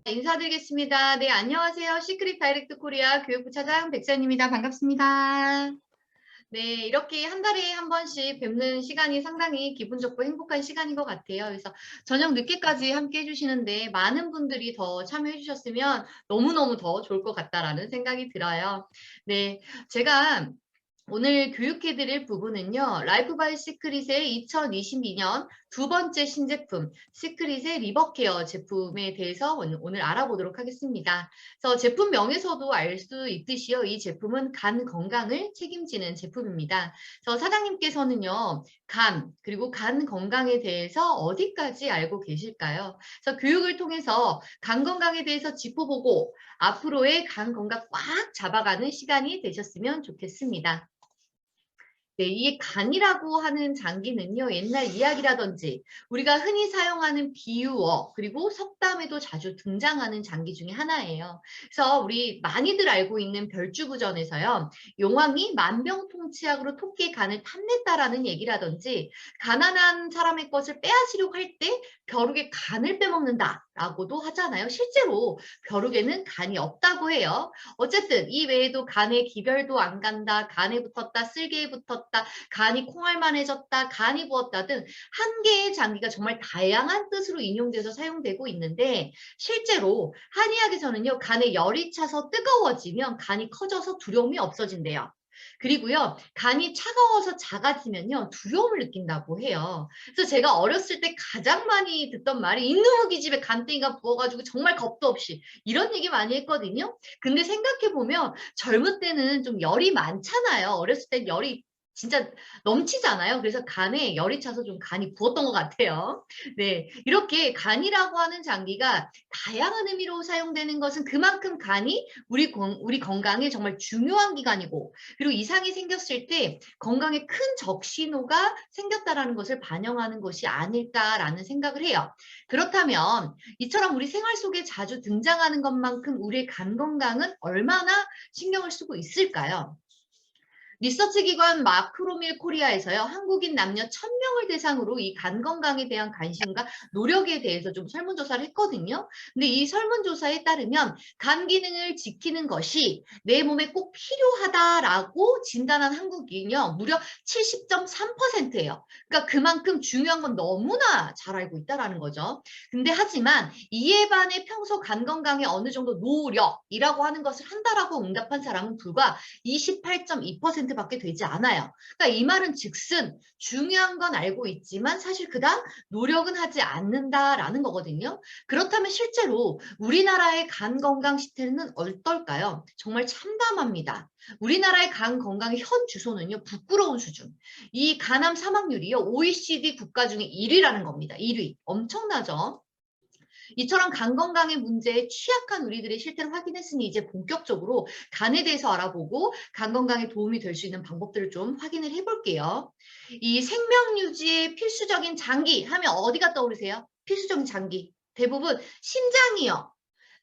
인사드리겠습니다. 네, 안녕하세요. 시크릿 다이렉트 코리아 교육부 차장 백선입니다. 반갑습니다. 네, 이렇게 한 달에 한 번씩 뵙는 시간이 상당히 기분 좋고 행복한 시간인 것 같아요. 그래서 저녁 늦게까지 함께 해주시는데 많은 분들이 더 참여해 주셨으면 너무너무 더 좋을 것 같다라는 생각이 들어요. 네, 제가 오늘 교육해드릴 부분은요. 라이프 바이 시크릿의 2022년 두 번째 신제품 시크릿의 리버케어 제품에 대해서 오늘 알아보도록 하겠습니다. 그래서 제품명에서도 알 수 있듯이요. 이 제품은 간 건강을 책임지는 제품입니다. 그래서 사장님께서는요. 간 그리고 간 건강에 대해서 어디까지 알고 계실까요? 그래서 교육을 통해서 간 건강에 대해서 짚어보고 앞으로의 간 건강 꽉 잡아가는 시간이 되셨으면 좋겠습니다. 네, 이 간이라고 하는 장기는요, 옛날 이야기라든지 우리가 흔히 사용하는 비유어 그리고 석담에도 자주 등장하는 장기 중에 하나예요. 그래서 우리 많이들 알고 있는 별주부전에서요, 용왕이 만병통치약으로 토끼의 간을 탐냈다라는 얘기라든지 가난한 사람의 것을 빼앗으려고 할 때 벼룩의 간을 빼먹는다라고도 하잖아요. 실제로 벼룩에는 간이 없다고 해요. 어쨌든 이 외에도 간에 기별도 안 간다, 간에 붙었다, 쓸개에 붙었다, 간이 콩알만해졌다, 간이 부었다 등 한 개의 장기가 정말 다양한 뜻으로 인용돼서 사용되고 있는데 실제로 한의학에서는요. 간에 열이 차서 뜨거워지면 간이 커져서 두려움이 없어진대요. 그리고요, 간이 차가워서 작아지면요, 두려움을 느낀다고 해요. 그래서 제가 어렸을 때 가장 많이 듣던 말이 인누무기 집에 간땡이가 부어가지고 정말 겁도 없이 이런 얘기 많이 했거든요. 근데 생각해보면 젊을 때는 좀 열이 많잖아요. 어렸을 땐 열이 진짜 넘치잖아요. 그래서 간에 열이 차서 좀 간이 부었던 것 같아요. 네, 이렇게 간이라고 하는 장기가 다양한 의미로 사용되는 것은 그만큼 간이 우리 건강에 정말 중요한 기관이고 그리고 이상이 생겼을 때 건강에 큰 적신호가 생겼다라는 것을 반영하는 것이 아닐까라는 생각을 해요. 그렇다면 이처럼 우리 생활 속에 자주 등장하는 것만큼 우리의 간 건강은 얼마나 신경을 쓰고 있을까요? 리서치 기관 마크로밀 코리아에서요. 한국인 남녀 1000명을 대상으로 이 간 건강에 대한 관심과 노력에 대해서 좀 설문조사를 했거든요. 근데 이 설문조사에 따르면 간 기능을 지키는 것이 내 몸에 꼭 필요하다라고 진단한 한국인이요. 무려 70.3%예요. 그러니까 그만큼 중요한 건 너무나 잘 알고 있다라는 거죠. 근데 하지만 이에 반해 평소 간 건강에 어느 정도 노력이라고 하는 것을 한다라고 응답한 사람은 불과 28.2%밖에 되지 않아요. 그러니까 이 말은 즉슨 중요한 건 알고 있지만 사실 그다음 노력은 하지 않는다라는 거거든요. 그렇다면 실제로 우리나라의 간 건강 시태는 어떨까요? 정말 참담합니다. 우리나라의 간 건강의 현 주소는요. 부끄러운 수준. 이 간암 사망률이요. OECD 국가 중에 1위라는 겁니다. 1위. 엄청나죠? 이처럼 간 건강의 문제에 취약한 우리들의 실태를 확인했으니 이제 본격적으로 간에 대해서 알아보고 간 건강에 도움이 될 수 있는 방법들을 좀 확인을 해볼게요. 이 생명 유지의 필수적인 장기 하면 어디가 떠오르세요? 필수적인 장기. 대부분 심장이요.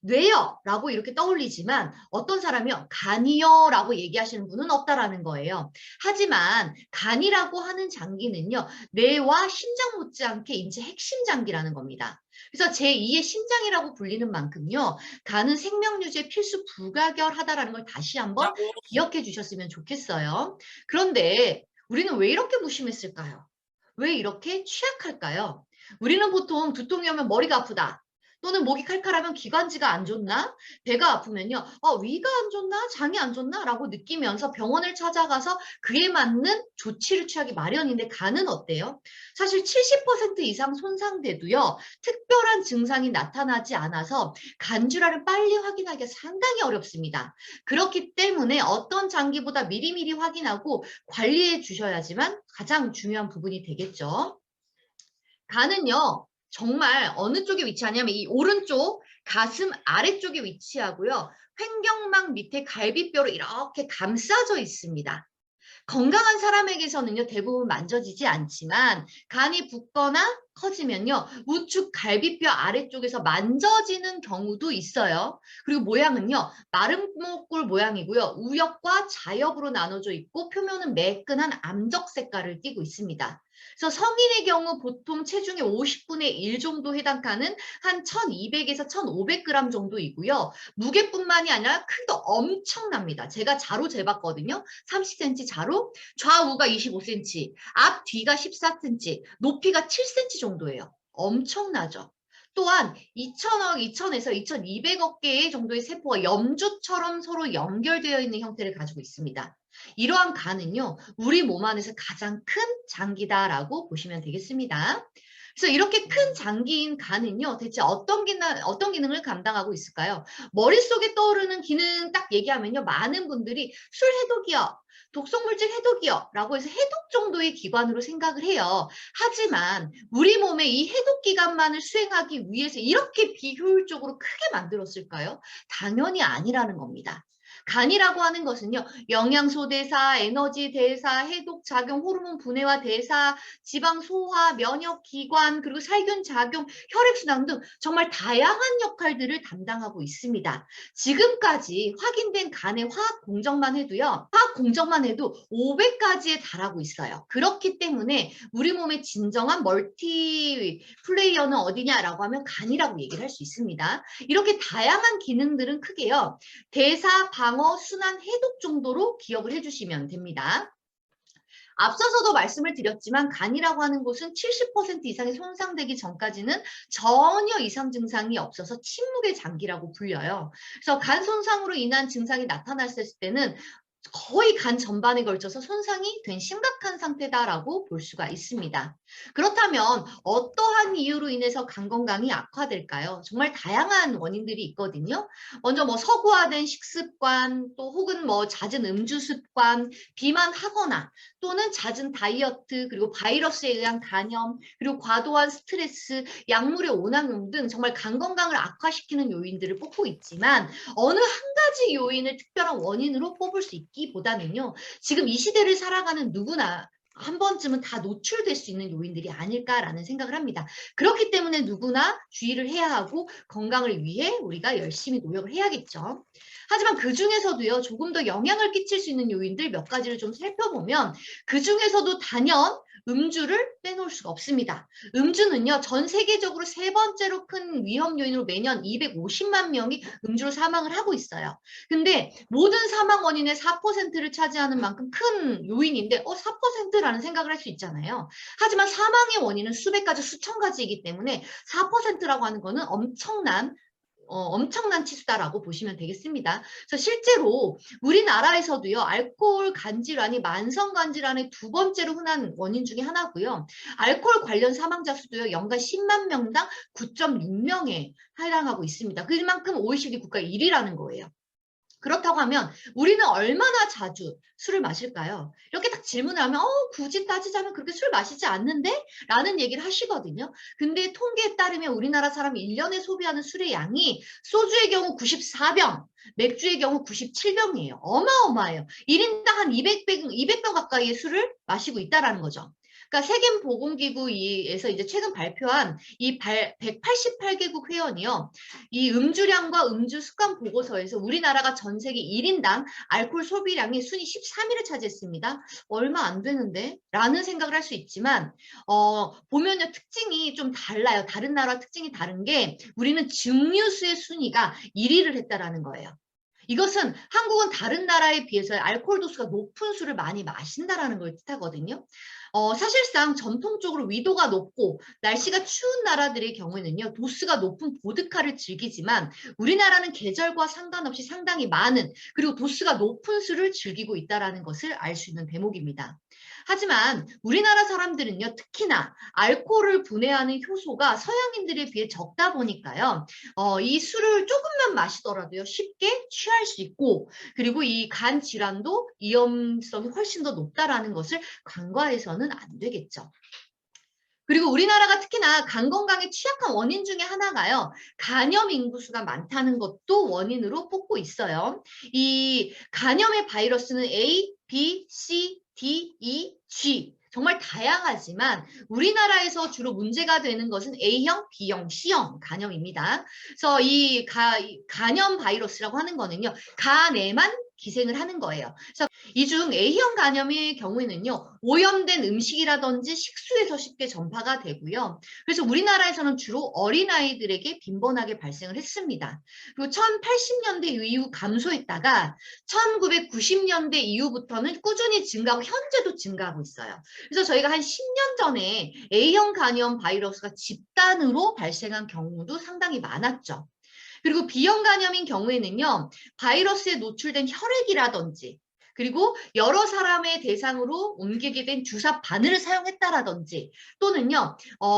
뇌요 라고 이렇게 떠올리지만 어떤 사람이요 간이요 라고 얘기하시는 분은 없다라는 거예요. 하지만 간이라고 하는 장기는요 뇌와 심장 못지않게 인체 핵심 장기라는 겁니다. 그래서 제2의 심장이라고 불리는 만큼요 간은 생명 유지에 필수 불가결하다라는 걸 다시 한번 기억해 주셨으면 좋겠어요. 그런데 우리는 왜 이렇게 무심했을까요? 왜 이렇게 취약할까요? 우리는 보통 두통이 오면 머리가 아프다. 또는 목이 칼칼하면 기관지가 안 좋나? 배가 아프면요. 위가 안 좋나? 장이 안 좋나? 라고 느끼면서 병원을 찾아가서 그에 맞는 조치를 취하기 마련인데 간은 어때요? 사실 70% 이상 손상돼도요. 특별한 증상이 나타나지 않아서 간질환을 빨리 확인하기가 상당히 어렵습니다. 그렇기 때문에 어떤 장기보다 미리미리 확인하고 관리해 주셔야지만 가장 중요한 부분이 되겠죠. 간은요. 정말 어느 쪽에 위치하냐면 이 오른쪽 가슴 아래쪽에 위치하고요. 횡격막 밑에 갈비뼈로 이렇게 감싸져 있습니다. 건강한 사람에게서는요. 대부분 만져지지 않지만 간이 붓거나 커지면요. 우측 갈비뼈 아래쪽에서 만져지는 경우도 있어요. 그리고 모양은요. 마름모꿀 모양이고요. 우엽과 자엽으로 나눠져 있고 표면은 매끈한 암적 색깔을 띠고 있습니다. 그래서 성인의 경우 보통 체중의 50분의 1 정도 해당하는 한 1200에서 1500g 정도이고요. 무게뿐만이 아니라 크기도 엄청납니다. 제가 자로 재봤거든요. 30cm 자로, 좌우가 25cm, 앞 뒤가 14cm, 높이가 7cm 정도예요. 엄청나죠. 또한 2000억, 2000에서 2200억 개의 정도의 세포가 염주처럼 서로 연결되어 있는 형태를 가지고 있습니다. 이러한 간은요, 우리 몸 안에서 가장 큰 장기다라고 보시면 되겠습니다. 그래서 이렇게 큰 장기인 간은요, 대체 어떤 기능을 감당하고 있을까요? 머릿속에 떠오르는 기능 딱 얘기하면요, 많은 분들이 술 해독이요, 독성물질 해독이요 라고 해서 해독 정도의 기관으로 생각을 해요. 하지만 우리 몸의 이 해독 기관만을 수행하기 위해서 이렇게 비효율적으로 크게 만들었을까요? 당연히 아니라는 겁니다. 간이라고 하는 것은요, 영양소 대사, 에너지 대사, 해독 작용, 호르몬 분해와 대사, 지방 소화, 면역 기관, 그리고 살균 작용, 혈액 순환 등 정말 다양한 역할들을 담당하고 있습니다. 지금까지 확인된 간의 화학 공정만 해도요, 화학 공정만 해도 500가지에 달하고 있어요. 그렇기 때문에 우리 몸의 진정한 멀티 플레이어는 어디냐라고 하면 간이라고 얘기를 할 수 있습니다. 이렇게 다양한 기능들은 크게요, 대사, 방어, 순환, 해독 정도로 기억을 해주시면 됩니다. 앞서서도 말씀을 드렸지만 간이라고 하는 곳은 70% 이상이 손상되기 전까지는 전혀 이상 증상이 없어서 침묵의 장기라고 불려요. 그래서 간 손상으로 인한 증상이 나타났을 때는 거의 간 전반에 걸쳐서 손상이 된 심각한 상태다라고 볼 수가 있습니다. 그렇다면 어떠한 이유로 인해서 간 건강이 악화될까요? 정말 다양한 원인들이 있거든요. 먼저 뭐 서구화된 식습관, 또 혹은 뭐 잦은 음주 습관, 비만하거나 또는 잦은 다이어트, 그리고 바이러스에 의한 간염, 그리고 과도한 스트레스, 약물의 오남용 등 정말 간 건강을 악화시키는 요인들을 뽑고 있지만 어느 한 가지 요인을 특별한 원인으로 뽑을 수 있기보다는요, 지금 이 시대를 살아가는 누구나 한 번쯤은 다 노출될 수 있는 요인들이 아닐까라는 생각을 합니다. 그렇기 때문에 누구나 주의를 해야 하고 건강을 위해 우리가 열심히 노력을 해야겠죠. 하지만 그중에서도요, 조금 더 영향을 끼칠 수 있는 요인들 몇 가지를 좀 살펴보면 그중에서도 단연 음주를 빼놓을 수가 없습니다. 음주는요, 전 세계적으로 세 번째로 큰 위험 요인으로 매년 250만 명이 음주로 사망을 하고 있어요. 근데 모든 사망 원인의 4%를 차지하는 만큼 큰 요인인데 4%라는 생각을 할 수 있잖아요. 하지만 사망의 원인은 수백 가지, 수천 가지이기 때문에 4%라고 하는 거는 엄청난 치수다라고 보시면 되겠습니다. 그래서 실제로 우리나라에서도요, 알코올 간질환이 만성 간질환의 두 번째로 흔한 원인 중에 하나고요. 알코올 관련 사망자 수도요, 연간 10만 명당 9.6명에 해당하고 있습니다. 그만큼 OECD 국가 1위라는 거예요. 그렇다고 하면 우리는 얼마나 자주 술을 마실까요? 이렇게 딱 질문을 하면 굳이 따지자면 그렇게 술 마시지 않는데? 라는 얘기를 하시거든요. 근데 통계에 따르면 우리나라 사람이 1년에 소비하는 술의 양이 소주의 경우 94병, 맥주의 경우 97병이에요. 어마어마해요. 1인당 한 200병 가까이의 술을 마시고 있다는 거죠. 그러니까 세계보건기구에서 이제 최근 발표한 이 188개국 회원이요, 이 음주량과 음주 습관 보고서에서 우리나라가 전 세계 1인당 알코올 소비량이 순위 13위를 차지했습니다. 얼마 안 되는데? 라는 생각을 할 수 있지만 보면요, 특징이 좀 달라요. 다른 나라와 특징이 다른 게 우리는 증류수의 순위가 1위를 했다라는 거예요. 이것은 한국은 다른 나라에 비해서 알코올 도수가 높은 술을 많이 마신다라는 걸 뜻하거든요. 사실상 전통적으로 위도가 높고 날씨가 추운 나라들의 경우에는요, 도수가 높은 보드카를 즐기지만 우리나라는 계절과 상관없이 상당히 많은, 그리고 도수가 높은 술을 즐기고 있다는 것을 알 수 있는 대목입니다. 하지만 우리나라 사람들은요, 특히나 알코올을 분해하는 효소가 서양인들에 비해 적다 보니까요, 이 술을 조금만 마시더라도요, 쉽게 취할 수 있고, 그리고 이 간 질환도 위험성이 훨씬 더 높다라는 것을 간과해서는 안 되겠죠. 그리고 우리나라가 특히나 간 건강에 취약한 원인 중에 하나가요, 간염 인구수가 많다는 것도 원인으로 뽑고 있어요. 이 간염의 바이러스는 A, B, C, D, E, G 정말 다양하지만 우리나라에서 주로 문제가 되는 것은 A형, B형, C형 간염입니다. 그래서 이 간염 바이러스라고 하는 거는요, 간에만 기생을 하는 거예요. 그래서 이 중 A형 간염의 경우에는요, 오염된 음식이라든지 식수에서 쉽게 전파가 되고요. 그래서 우리나라에서는 주로 어린아이들에게 빈번하게 발생을 했습니다. 그리고 1080년대 이후 감소했다가 1990년대 이후부터는 꾸준히 증가하고 현재도 증가하고 있어요. 그래서 저희가 한 10년 전에 A형 간염 바이러스가 집단으로 발생한 경우도 상당히 많았죠. 그리고 B형 간염인 경우에는요, 바이러스에 노출된 혈액이라든지 그리고 여러 사람의 대상으로 옮기게 된 주사 바늘을 사용했다라든지 또는요,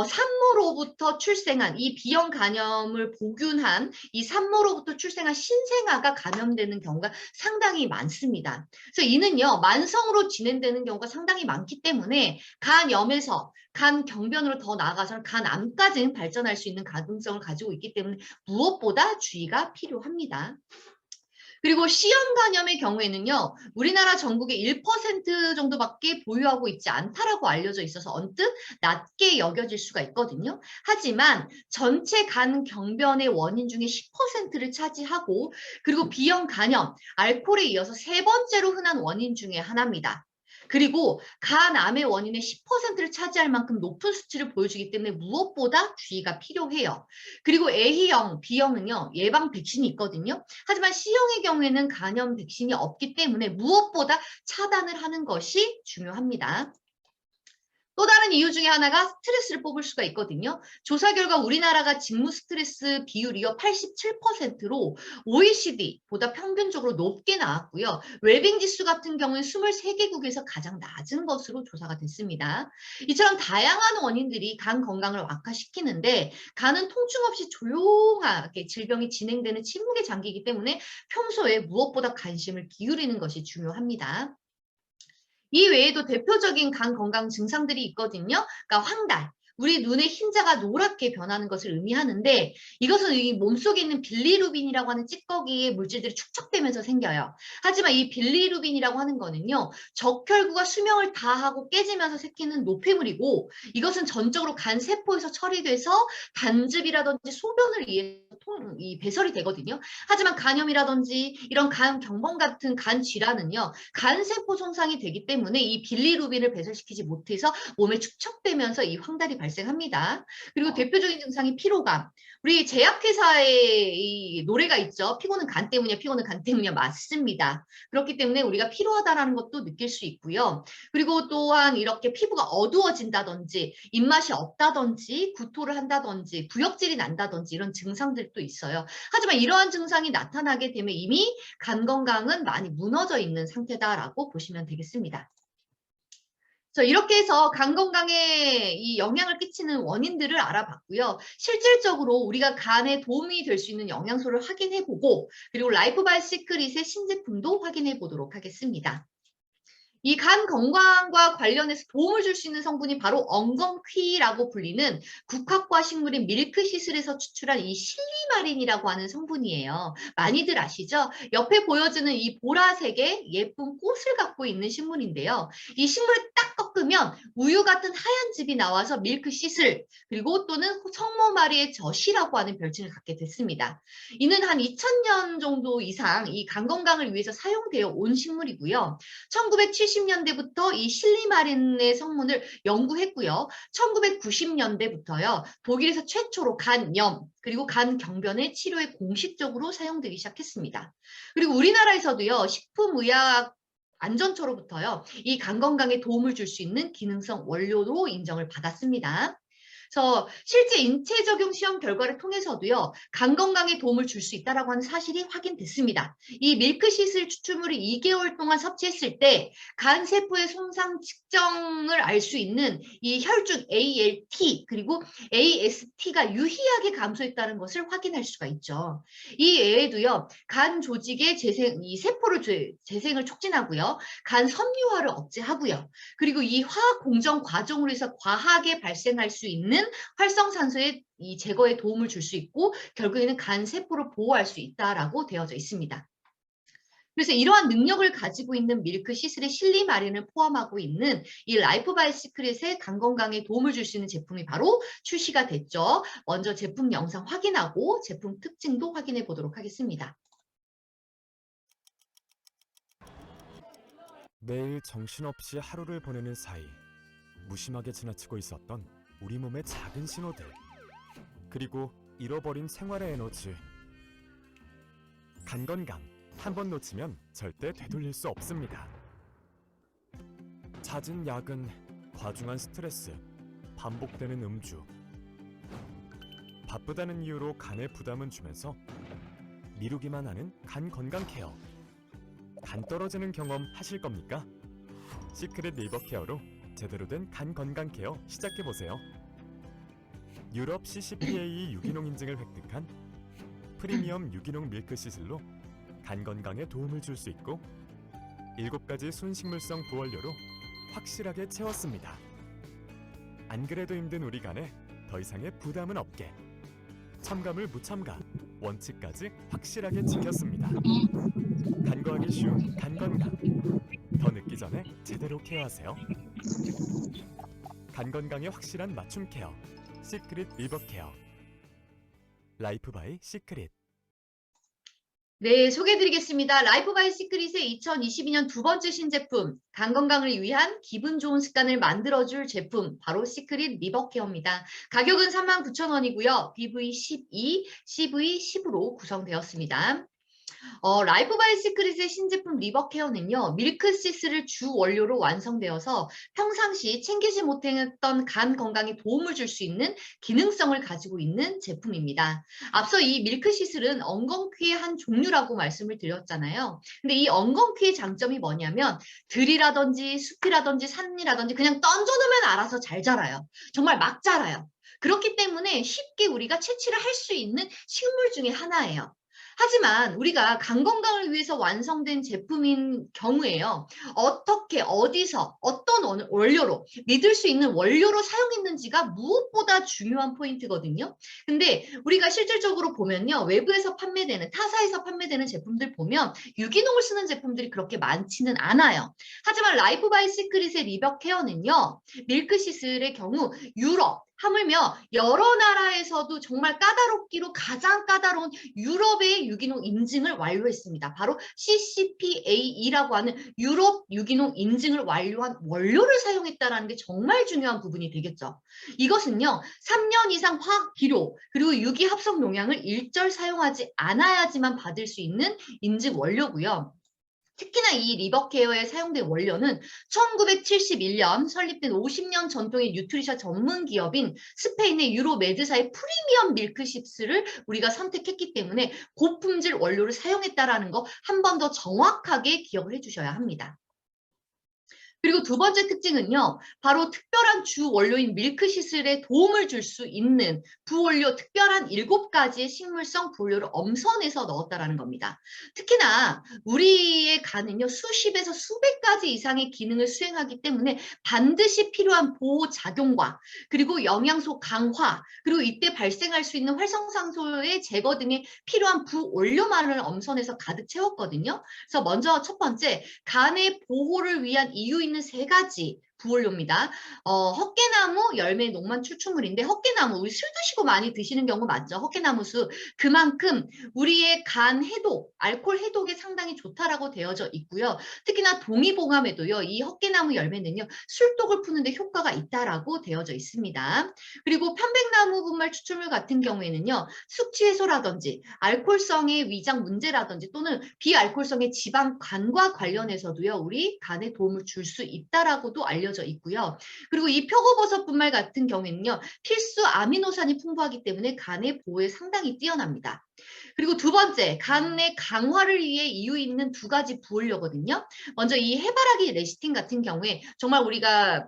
산모로부터 출생한 이 B형 간염을 복균한 이 산모로부터 출생한 신생아가 감염되는 경우가 상당히 많습니다. 그래서 이는요, 만성으로 진행되는 경우가 상당히 많기 때문에 간염에서 간 경변으로 더 나아가서는 간암까지 발전할 수 있는 가능성을 가지고 있기 때문에 무엇보다 주의가 필요합니다. 그리고 C형 간염의 경우에는요, 우리나라 전국의 1% 정도밖에 보유하고 있지 않다라고 알려져 있어서 언뜻 낮게 여겨질 수가 있거든요. 하지만 전체 간 경변의 원인 중에 10%를 차지하고 그리고 B형 간염, 알코올에 이어서 세 번째로 흔한 원인 중에 하나입니다. 그리고 간암의 원인의 10%를 차지할 만큼 높은 수치를 보여주기 때문에 무엇보다 주의가 필요해요. 그리고 A형, B형은요, 예방 백신이 있거든요. 하지만 C형의 경우에는 간염 백신이 없기 때문에 무엇보다 차단을 하는 것이 중요합니다. 또 다른 이유 중에 하나가 스트레스를 뽑을 수가 있거든요. 조사 결과 우리나라가 직무 스트레스 비율이요 87%로 OECD보다 평균적으로 높게 나왔고요. 웰빙 지수 같은 경우는 23개국에서 가장 낮은 것으로 조사가 됐습니다. 이처럼 다양한 원인들이 간 건강을 악화시키는데 간은 통증 없이 조용하게 질병이 진행되는 침묵의 장기이기 때문에 평소에 무엇보다 관심을 기울이는 것이 중요합니다. 이 외에도 대표적인 간 건강 증상들이 있거든요. 그러니까 황달. 우리 눈의 흰자가 노랗게 변하는 것을 의미하는데 이것은 이 몸속에 있는 빌리루빈이라고 하는 찌꺼기의 물질들이 축적되면서 생겨요. 하지만 이 빌리루빈이라고 하는 거는요. 적혈구가 수명을 다하고 깨지면서 생기는 노폐물이고 이것은 전적으로 간 세포에서 처리돼서 단즙이라든지 소변을 위해 배설이 되거든요. 하지만 간염이라든지 이런 간 경범 같은 간 질환은요. 간세포 손상이 되기 때문에 이 빌리루빈을 배설시키지 못해서 몸에 축적되면서 이 황달이 발생합니다. 그리고 대표적인 증상이 피로감. 우리 제약회사의 이 노래가 있죠. 피곤은 간 때문이야, 피곤은 간 때문이야. 맞습니다. 그렇기 때문에 우리가 피로하다라는 것도 느낄 수 있고요. 그리고 또한 이렇게 피부가 어두워진다든지 입맛이 없다든지 구토를 한다든지 구역질이 난다든지 이런 증상들도 있어요. 하지만 이러한 증상이 나타나게 되면 이미 간 건강은 많이 무너져 있는 상태다라고 보시면 되겠습니다. 그래서 이렇게 해서 간 건강에 이 영향을 끼치는 원인들을 알아봤고요. 실질적으로 우리가 간에 도움이 될 수 있는 영양소를 확인해보고 그리고 라이프 바이시클릿의 신제품도 확인해 보도록 하겠습니다. 이 간 건강과 관련해서 도움을 줄 수 있는 성분이 바로 엉겅퀴라고 불리는 국화과 식물인 밀크시슬에서 추출한 이 실리마린이라고 하는 성분이에요. 많이들 아시죠? 옆에 보여지는 이 보라색의 예쁜 꽃을 갖고 있는 식물인데요. 이 식물을 딱 꺾으면 우유 같은 하얀 즙이 나와서 밀크시슬 그리고 또는 성모마리의 젖이라고 하는 별칭을 갖게 됐습니다. 이는 한 2000년 정도 이상 이 간 건강을 위해서 사용되어 온 식물이고요. 1970년대부터 이 실리마린의 성분을 연구했고요. 1990년대부터요. 독일에서 최초로 간염 그리고 간 경변의 치료에 공식적으로 사용되기 시작했습니다. 그리고 우리나라에서도요. 식품의약 안전처로부터요. 이 간 건강에 도움을 줄 수 있는 기능성 원료로 인정을 받았습니다. 그래서 실제 인체 적용 시험 결과를 통해서도요. 간 건강에 도움을 줄 수 있다라고 하는 사실이 확인됐습니다. 이 밀크시슬 추출물을 2개월 동안 섭취했을 때 간 세포의 손상 측정을 알 수 있는 이 혈중 ALT 그리고 AST가 유의하게 감소했다는 것을 확인할 수가 있죠. 이 외에도요. 간 조직의 이 세포를 재생을 촉진하고요. 간 섬유화를 억제하고요. 그리고 이 화학 공정 과정으로 해서 과하게 발생할 수 있는 활성산소의 이 제거에 도움을 줄 수 있고 결국에는 간 세포를 보호할 수 있다라고 되어져 있습니다. 그래서 이러한 능력을 가지고 있는 밀크 시슬의 실리마린을 포함하고 있는 이 라이프 바이시클릿의 간 건강에 도움을 줄 수 있는 제품이 바로 출시가 됐죠. 먼저 제품 영상 확인하고 제품 특징도 확인해 보도록 하겠습니다. 매일 정신없이 하루를 보내는 사이 무심하게 지나치고 있었던 우리 몸의 작은 신호들, 그리고 잃어버린 생활의 에너지. 간 건강 한 번 놓치면 절대 되돌릴 수 없습니다. 잦은 야근, 과중한 스트레스, 반복되는 음주, 바쁘다는 이유로 간에 부담은 주면서 미루기만 하는 간 건강 케어. 간 떨어지는 경험 하실 겁니까? 시크릿 리버 케어로 제대로 된 간 건강 케어 시작해보세요. 유럽 CCPA 유기농 인증을 획득한 프리미엄 유기농 밀크 시슬로 간 건강에 도움을 줄 수 있고 7가지 순식물성 부원료로 확실하게 채웠습니다. 안 그래도 힘든 우리 간에 더 이상의 부담은 없게 첨가물 무첨가 원칙까지 확실하게 지켰습니다. 간과하기 쉬운 간 건강, 더 늦기 전에 제대로 케어하세요. 간 건강에 확실한 맞춤 케어, 시크릿 리버 케어. 라이프 바이 시크릿. 네, 소개해드리겠습니다. 라이프 바이 시크릿의 2022년 두 번째 신제품, 간 건강을 위한 기분 좋은 습관을 만들어줄 제품, 바로 시크릿 리버 케어입니다. 가격은 39,000원이고요. BV12, CV10으로 구성되었습니다. 라이프 바이 시크릿의 신제품 리버케어는요, 밀크시스를 주 원료로 완성되어서 평상시 챙기지 못했던 간 건강에 도움을 줄 수 있는 기능성을 가지고 있는 제품입니다. 앞서 이 밀크시슬은 엉겅퀴의 한 종류라고 말씀을 드렸잖아요. 근데 이 엉겅퀴의 장점이 뭐냐면 들이라든지 숲이라든지 산이라든지 그냥 던져놓으면 알아서 잘 자라요. 정말 막 자라요. 그렇기 때문에 쉽게 우리가 채취를 할 수 있는 식물 중에 하나예요. 하지만 우리가 간 건강을 위해서 완성된 제품인 경우에요. 어떻게, 어디서, 어떤 원료로, 믿을 수 있는 원료로 사용했는지가 무엇보다 중요한 포인트거든요. 근데 우리가 실질적으로 보면요. 외부에서 판매되는, 타사에서 판매되는 제품들 보면 유기농을 쓰는 제품들이 그렇게 많지는 않아요. 하지만 라이프 바이 시크릿의 리버 케어는요. 밀크시슬의 경우 유럽, 하물며 여러 나라에서도 정말 까다롭기로 가장 까다로운 유럽의 유기농 인증을 완료했습니다. 바로 CCPA라고 하는 유럽 유기농 인증을 완료한 원료를 사용했다는 게 정말 중요한 부분이 되겠죠. 이것은요. 3년 이상 화학 비료 그리고 유기 합성 농약을 일절 사용하지 않아야지만 받을 수 있는 인증 원료고요. 특히나 이 리버케어에 사용된 원료는 1971년 설립된 50년 전통의 뉴트리션 전문 기업인 스페인의 유로메드사의 프리미엄 밀크십스를 우리가 선택했기 때문에 고품질 원료를 사용했다라는 거 한 번 더 정확하게 기억을 해주셔야 합니다. 그리고 두 번째 특징은요. 바로 특별한 주 원료인 밀크시슬에 도움을 줄 수 있는 부원료 특별한 7가지의 식물성 부원료를 엄선해서 넣었다라는 겁니다. 특히나 우리의 간은요. 수십에서 수백 가지 이상의 기능을 수행하기 때문에 반드시 필요한 보호작용과 그리고 영양소 강화 그리고 이때 발생할 수 있는 활성산소의 제거 등의 필요한 부원료만을 엄선해서 가득 채웠거든요. 그래서 먼저 첫 번째, 간의 보호를 위한 이유 있는 3가지 부원료입니다. 헛개나무 열매 녹만 추출물인데 헛개나무 우리 술 드시고 많이 드시는 경우 많죠. 헛개나무수 그만큼 우리의 간 해독, 알코올 해독에 상당히 좋다라고 되어져 있고요. 특히나 동의보감에도요. 이 헛개나무 열매는요. 술독을 푸는데 효과가 있다라고 되어져 있습니다. 그리고 편백나무 분말 추출물 같은 경우에는요. 숙취 해소라든지 알코올성의 위장 문제라든지 또는 비알코올성의 지방 간과 관련해서도요. 우리 간에 도움을 줄 수 있다라고도 알려져 있고요. 그리고 이 표고버섯 분말 같은 경우에는요. 필수 아미노산이 풍부하기 때문에 간의 보호에 상당히 뛰어납니다. 그리고 두 번째, 간의 강화를 위해 이유 있는 2가지 부원료거든요. 먼저 이 해바라기 레시틴 같은 경우에 정말 우리가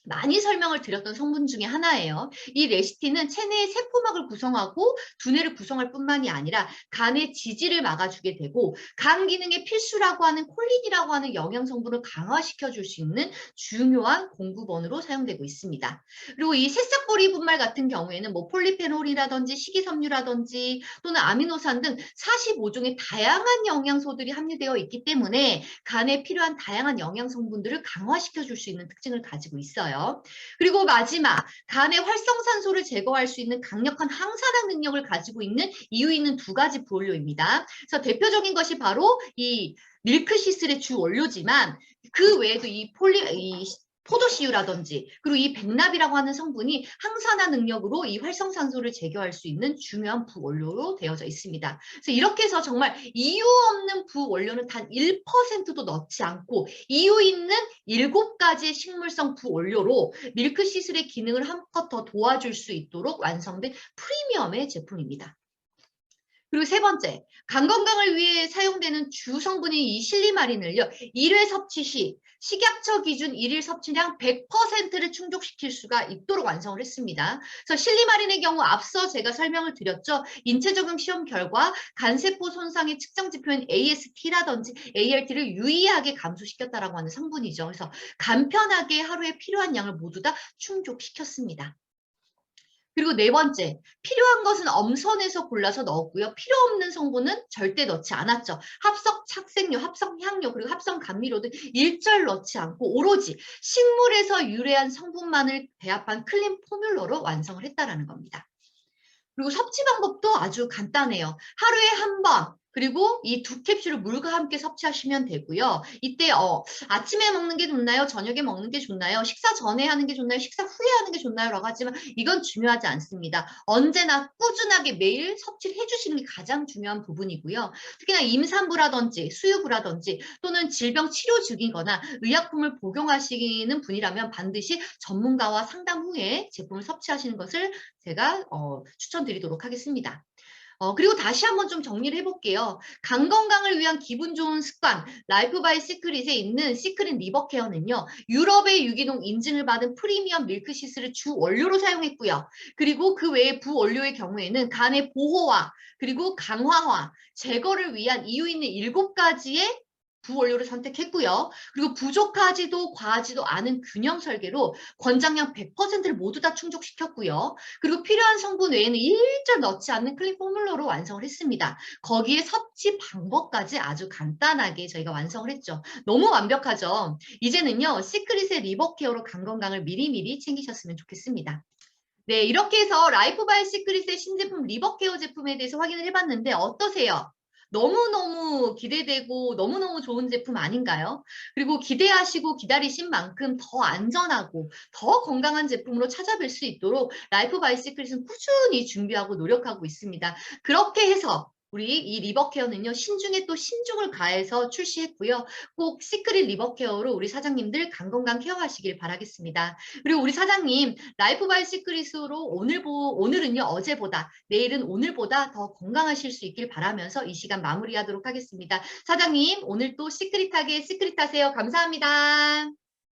많이 설명을 드렸던 성분 중에 하나예요. 이 레시틴은 체내의 세포막을 구성하고 두뇌를 구성할 뿐만이 아니라 간의 지지를 막아주게 되고 간 기능에 필수라고 하는 콜린이라고 하는 영양 성분을 강화시켜 줄 수 있는 중요한 공급원으로 사용되고 있습니다. 그리고 이 새싹보리 분말 같은 경우에는 뭐 폴리페놀이라든지 식이섬유라든지 또는 아미노산 등 45종의 다양한 영양소들이 함유되어 있기 때문에 간에 필요한 다양한 영양 성분들을 강화시켜 줄 수 있는 특징을 가지고 있어요. 그리고 마지막, 간의 활성산소를 제거할 수 있는 강력한 항산화 능력을 가지고 있는 이유 있는 2가지 부원료입니다. 그래서 대표적인 것이 바로 이 밀크시슬의 주 원료지만 그 외에도 이 포도씨유라든지 그리고 이 백납이라고 하는 성분이 항산화 능력으로 이 활성산소를 제거할 수 있는 중요한 부원료로 되어져 있습니다. 그래서 이렇게 해서 정말 이유 없는 부원료는 단 1%도 넣지 않고 이유 있는 7가지의 식물성 부원료로 밀크시슬의 기능을 한껏 더 도와줄 수 있도록 완성된 프리미엄의 제품입니다. 그리고 세 번째, 간 건강을 위해 사용되는 주 성분인 이 실리마린을요, 1회 섭취 시 식약처 기준 1일 섭취량 100%를 충족시킬 수가 있도록 완성을 했습니다. 그래서 실리마린의 경우 앞서 제가 설명을 드렸죠. 인체 적용 시험 결과 간세포 손상의 측정 지표인 AST라든지 ALT를 유의하게 감소시켰다라고 하는 성분이죠. 그래서 간편하게 하루에 필요한 양을 모두 다 충족시켰습니다. 그리고 네 번째, 필요한 것은 엄선해서 골라서 넣었고요. 필요 없는 성분은 절대 넣지 않았죠. 합성 착색료, 합성 향료, 그리고 합성 감미료도 일절 넣지 않고 오로지 식물에서 유래한 성분만을 배합한 클린 포뮬러로 완성을 했다라는 겁니다. 그리고 섭취 방법도 아주 간단해요. 하루에 한 번, 그리고 이 2캡슐을 물과 함께 섭취하시면 되고요. 이때 아침에 먹는 게 좋나요? 저녁에 먹는 게 좋나요? 식사 전에 하는 게 좋나요? 식사 후에 하는 게 좋나요? 라고 하지만 이건 중요하지 않습니다. 언제나 꾸준하게 매일 섭취를 해주시는 게 가장 중요한 부분이고요. 특히나 임산부라든지 수유부라든지 또는 질병 치료 중이거나 의약품을 복용하시는 분이라면 반드시 전문가와 상담 후에 제품을 섭취하시는 것을 제가 추천드리도록 하겠습니다. 그리고 다시 한번 좀 정리를 해볼게요. 간 건강을 위한 기분 좋은 습관, 라이프 바이 시크릿에 있는 시크릿 리버 케어는요. 유럽의 유기농 인증을 받은 프리미엄 밀크시슬을 주 원료로 사용했고요. 그리고 그 외에 부원료의 경우에는 간의 보호와 그리고 강화와 제거를 위한 이유 있는 7가지의 부원료를 선택했고요. 그리고 부족하지도 과하지도 않은 균형 설계로 권장량 100%를 모두 다 충족시켰고요. 그리고 필요한 성분 외에는 일절 넣지 않는 클린 포뮬러로 완성을 했습니다. 거기에 섭취 방법까지 아주 간단하게 저희가 완성을 했죠. 너무 완벽하죠? 이제는요. 시크릿의 리버 케어로 간 건강을 미리미리 챙기셨으면 좋겠습니다. 네, 이렇게 해서 라이프 바이 시크릿의 신제품 리버 케어 제품에 대해서 확인을 해봤는데 어떠세요? 너무너무 기대되고 너무너무 좋은 제품 아닌가요? 그리고 기대하시고 기다리신 만큼 더 안전하고 더 건강한 제품으로 찾아뵐 수 있도록 라이프 바이 시크릿은 꾸준히 준비하고 노력하고 있습니다. 그렇게 해서 우리 이 리버케어는요. 신중에 또 신중을 가해서 출시했고요. 꼭 시크릿 리버케어로 우리 사장님들 간건강 케어하시길 바라겠습니다. 그리고 우리 사장님 라이프 바이 시크릿으로 오늘은요. 어제보다 내일은 오늘보다 더 건강하실 수 있길 바라면서 이 시간 마무리하도록 하겠습니다. 사장님 오늘 또 시크릿하게 시크릿하세요. 감사합니다.